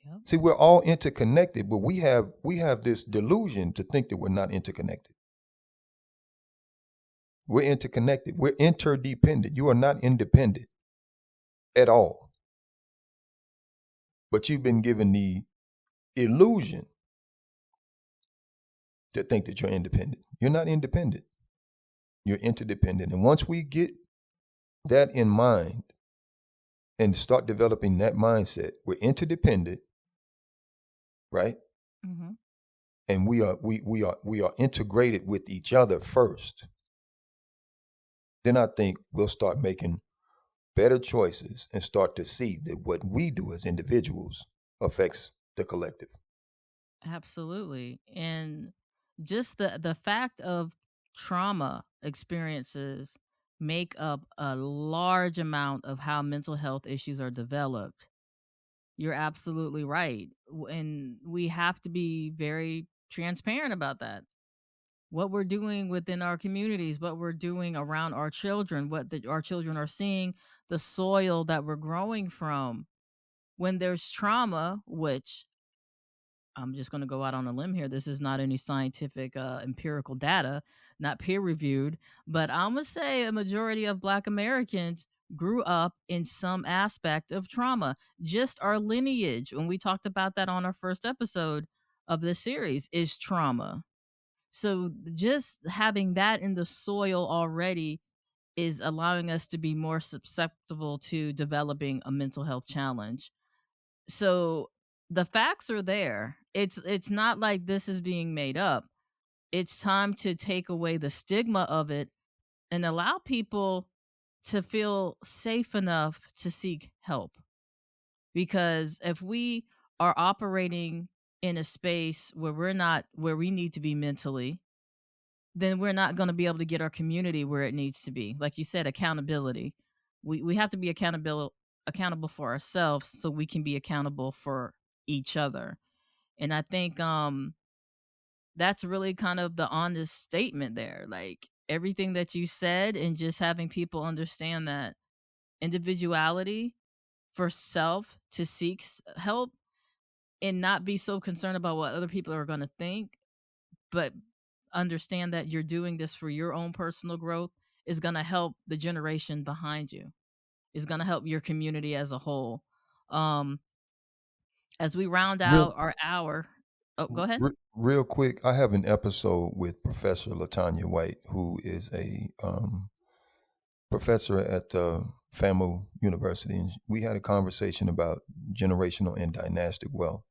Yep. See, we're all interconnected, but we have this delusion to think that we're not interconnected. We're interconnected. We're interdependent. You are not independent at all. But you've been given the illusion to think that you're independent. You're not independent. You're interdependent. And once we get that in mind and start developing that mindset, we're interdependent, right? Mm-hmm. And we are integrated with each other first. Then I think we'll start making better choices and start to see that what we do as individuals affects the collective. Absolutely. And just the fact of trauma experiences make up a large amount of how mental health issues are developed. You're absolutely right. And we have to be very transparent about that. What we're doing within our communities, what we're doing around our children, our children are seeing, the soil that we're growing from. When there's trauma, which I'm just going to go out on a limb here. This is not any scientific, empirical data, not peer reviewed, but I'm going to say a majority of Black Americans grew up in some aspect of trauma. Just our lineage, when we talked about that on our first episode of this series, is trauma. So just having that in the soil already is allowing us to be more susceptible to developing a mental health challenge. So the facts are there. It's not like this is being made up. It's time to take away the stigma of it and allow people to feel safe enough to seek help. Because if we are operating in a space where we're not where we need to be mentally, then we're not going to be able to get our community where it needs to be. Like you said, accountability. We have to be accountable for ourselves so we can be accountable for each other. And I think that's really kind of the honest statement there. Like everything that you said, and just having people understand that individuality for self to seek help and not be so concerned about what other people are going to think, but understand that you're doing this for your own personal growth is going to help the generation behind you, is going to help your community as a whole. um as we round Real, out our hour. Oh, go ahead. real quick, I have an episode with Professor Latanya White, who is a professor at FAMU University, and we had a conversation about generational and dynastic wealth.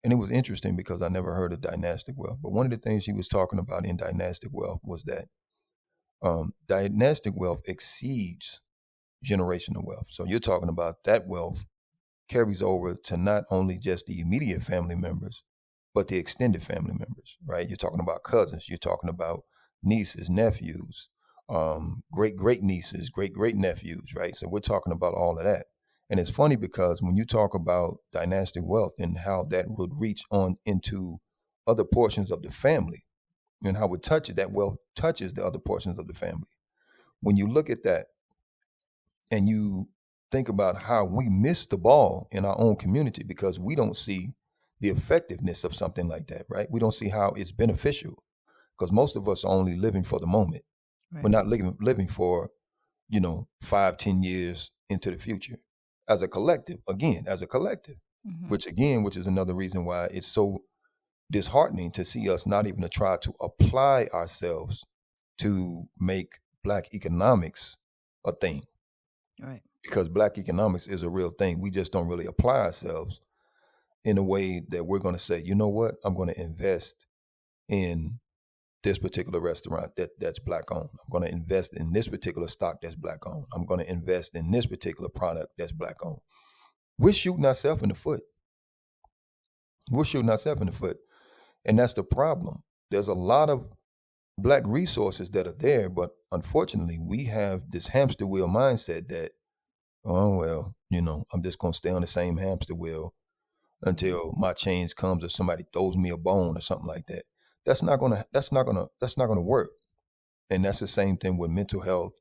And it was interesting because I never heard of dynastic wealth. But one of the things she was talking about in dynastic wealth was that dynastic wealth exceeds generational wealth. So you're talking about that wealth carries over to not only just the immediate family members, but the extended family members, right? You're talking about cousins, you're talking about nieces, nephews, great nieces, great nephews, right? So we're talking about all of that. And it's funny because when you talk about dynastic wealth and how that would reach on into other portions of the family and how it touches that wealth touches the other portions of the family. When you look at that and you think about how we miss the ball in our own community because we don't see the effectiveness of something like that, right? We don't see how it's beneficial because most of us are only living for the moment. We're Right. not living for, 5, 10 years into the future as a collective, Hmm. which is another reason why it's so disheartening to see us not even to try to apply ourselves to make Black economics a thing, Right. because Black economics is a real thing. We just don't really apply ourselves in a way that we're going to say, you know what, I'm going to invest in this particular restaurant that's Black owned. I'm going to invest in this particular stock that's Black owned. I'm going to invest in this particular product that's Black owned. We're shooting ourselves in the foot. We're shooting ourselves in the foot. And that's the problem. There's a lot of Black resources that are there, but unfortunately, we have this hamster wheel mindset that, oh, well, I'm just going to stay on the same hamster wheel Hmm. until my change comes or somebody throws me a bone or something like that. That's not gonna work. And that's the same thing with mental health,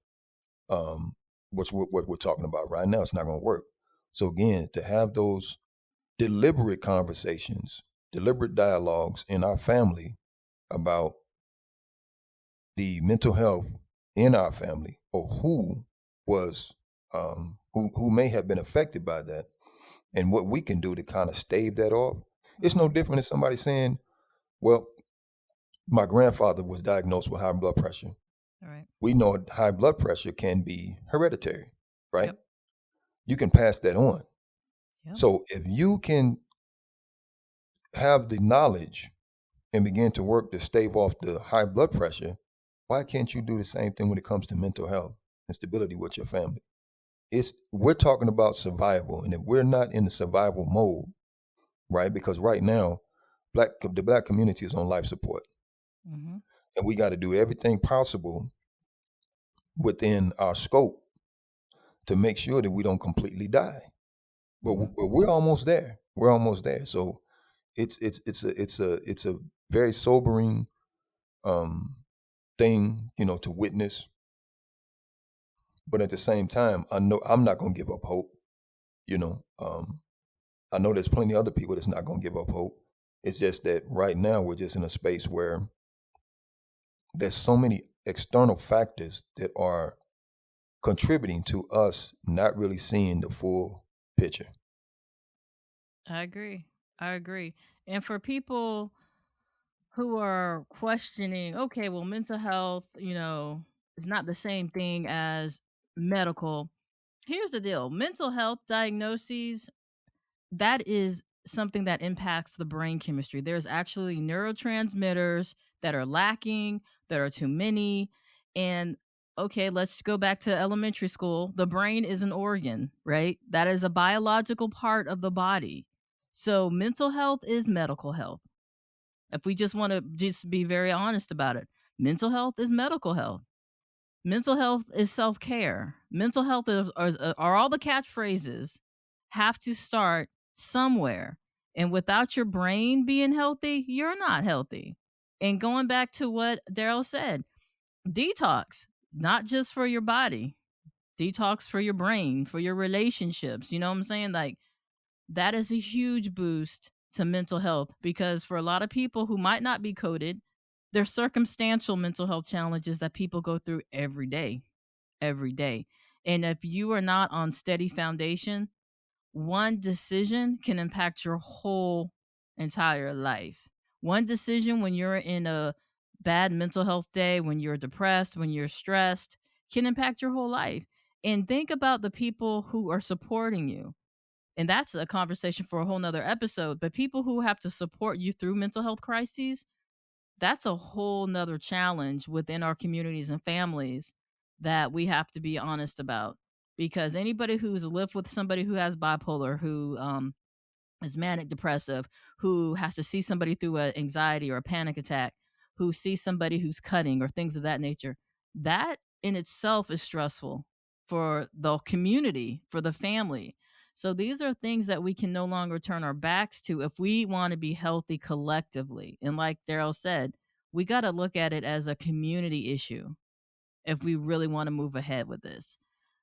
um, what we're talking about right now. It's not going to work. So again, to have those deliberate conversations, deliberate dialogues in our family about the mental health in our family, or who was who may have been affected by that, and what we can do to kind of stave that off. It's no Mm-hmm. different than somebody saying, well, my grandfather was diagnosed with high blood pressure. All right. We know high blood pressure can be hereditary, right? Yep. You can pass that on. Yep. So if you can have the knowledge and begin to work to stave off the high blood pressure, why can't you do the same thing when it comes to mental health and stability with your family? It's we're talking about survival, and if we're not in the survival mode, right? Because right now, the black community is on life support, Mm-hmm. and we got to do everything possible within our scope to make sure that we don't completely die. But, Mm-hmm. but we're almost there. We're almost there. So it's a very sobering um, thing, to witness. But at the same time, I know I'm not gonna give up hope. You know, I know there's plenty of other people that's not gonna give up hope. It's just that right now we're just in a space where there's so many external factors that are contributing to us not really seeing the full picture. I agree. I agree. And for people who are questioning, okay, well, mental health, is not the same thing as medical. Here's the deal: mental health diagnoses, that is something that impacts the brain chemistry. There's actually neurotransmitters that are lacking, that are too many. And okay, let's go back to elementary school. The brain is an organ, right? That is a biological part of the body. So mental health is medical health. If we just want to just be very honest about it, mental health is medical health. Mental health is self care. Mental health are all the catchphrases have to start somewhere. And without your brain being healthy, you're not healthy. And going back to what Daryl said, detox, not just for your body, detox for your brain, for your relationships. You know what I'm saying? Like, that is a huge boost to mental health, because for a lot of people who might not be coded, there's circumstantial mental health challenges that people go through every day, every day. And if you are not on steady foundation, one decision can impact your whole entire life. One decision when you're in a bad mental health day, when you're depressed, when you're stressed, can impact your whole life. And think about the people who are supporting you, and that's a conversation for a whole nother episode. But people who have to support you through mental health crises, that's a whole nother challenge within our communities and families that we have to be honest about. Because anybody who's lived with somebody who has bipolar, who is manic depressive, who has to see somebody through an anxiety or a panic attack, who sees somebody who's cutting or things of that nature, that in itself is stressful for the community, for the family. So these are things that we can no longer turn our backs to if we want to be healthy collectively. And like Daryl said, we got to look at it as a community issue if we really want to move ahead with this.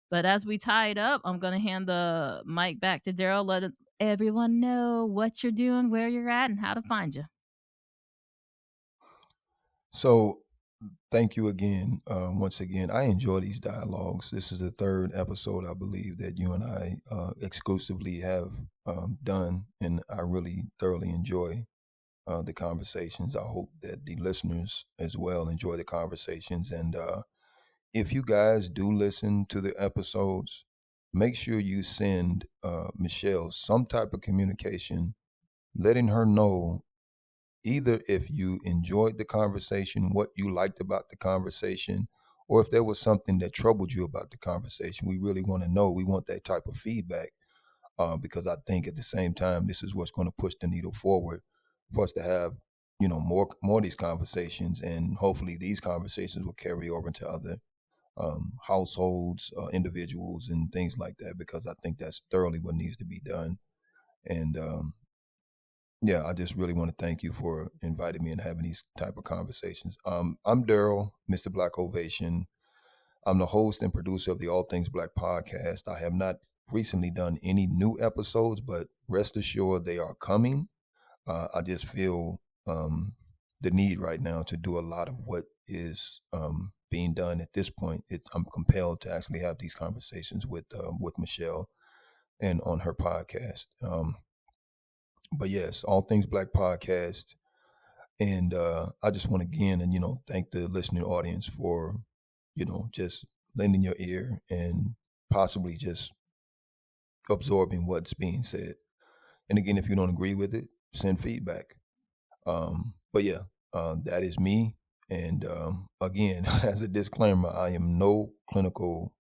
But as we tie it up, I'm going to hand the mic back to Daryl. Let everyone know what you're doing, where you're at, and how to find you. So thank you again. Once again, I enjoy these dialogues. This is the third episode, I believe, that you and I exclusively have done, and I really thoroughly enjoy the conversations. I hope that the listeners as well enjoy the conversations. And if you guys do listen to the episodes, make sure you send Michelle some type of communication letting her know either if you enjoyed the conversation, what you liked about the conversation, or if there was something that troubled you about the conversation. We really want to know. We want that type of feedback because I think at the same time, this is what's going to push the needle forward for us to have, more of these conversations, and hopefully these conversations will carry over into other households, individuals, and things like that. Because I think that's thoroughly what needs to be done. And yeah, I just really want to thank you for inviting me and having these type of conversations. I'm Daryl, Mr. Blackovation. I'm the host and producer of the All Things Black podcast. I have not recently done any new episodes, but rest assured they are coming. I just feel the need right now to do a lot of what is being done at this point. I'm compelled to actually have these conversations with Michelle and on her podcast. But yes, All Things Black podcast. And I just want to again and thank the listening audience for just lending your ear and possibly just absorbing what's being said. And again, if you don't agree with it, send feedback. But yeah, that is me. And again, as a disclaimer, I am no clinical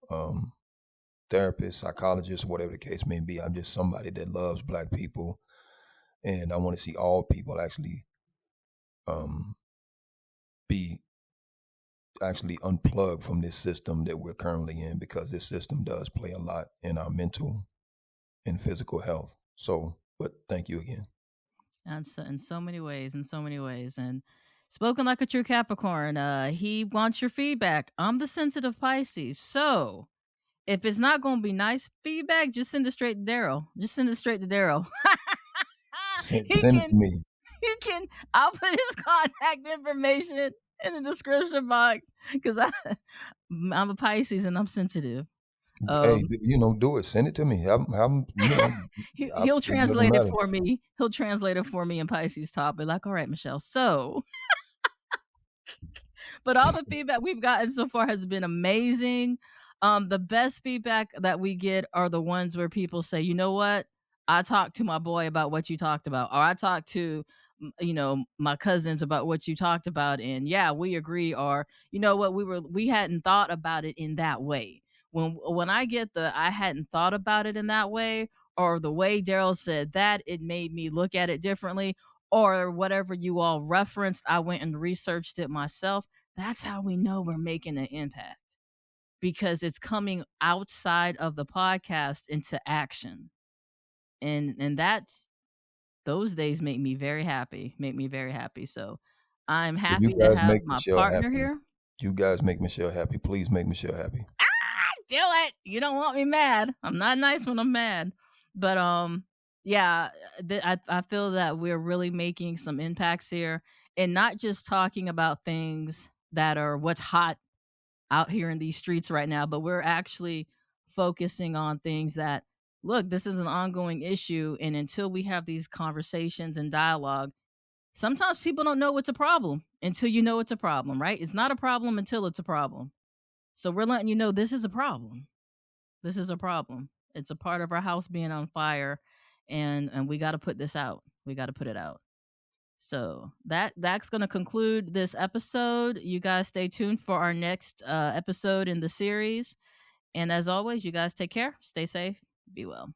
therapist, psychologist, whatever the case may be. I'm just somebody that loves Black people, and I want to see all people actually be actually unplugged from this system that we're currently in, because this system does play a lot in our mental and physical health. So, but thank you again. And so, in so many ways, and spoken like a true Capricorn. He wants your feedback. I'm the sensitive Pisces, so if it's not going to be nice feedback, just send it straight to Daryl. Just send it straight to Daryl. Send he it to can, me. he can. I'll put his contact information in the description box because I'm a Pisces and I'm sensitive. Hey, do it. Send it to me. He'll It doesn't translate it matter. for me. He'll translate it for me in Pisces talk. Be like, all right, Michelle. So, but all the feedback we've gotten so far has been amazing. The best feedback that we get are the ones where people say, you know what? I talked to my boy about what you talked about, or I talked to, my cousins about what you talked about, and yeah, we agree. Or you know what, we hadn't thought about it in that way. When I get the I hadn't thought about it in that way, or the way Daryl said that, it made me look at it differently, or whatever you all referenced, I went and researched it myself. That's how we know we're making an impact, because it's coming outside of the podcast into action. And that's those days make me very happy. So I'm So you happy to guys have make my Michelle partner happy. here. You guys make Michelle happy. Please make Michelle happy. Do it. You don't want me mad. I'm not nice when I'm mad. But yeah, I feel that we're really making some impacts here, and not just talking about things that are what's hot out here in these streets right now, but we're actually focusing on things that, look, this is an ongoing issue, and until we have these conversations and dialogue, sometimes people don't know it's a problem until you know it's a problem, right? It's not a problem until it's a problem. So we're letting you know this is a problem. This is a problem. It's a part of our house being on fire, and we got to put this out. We got to put it out. So that's going to conclude this episode. You guys stay tuned for our next episode in the series. And as always, you guys take care, stay safe, be well.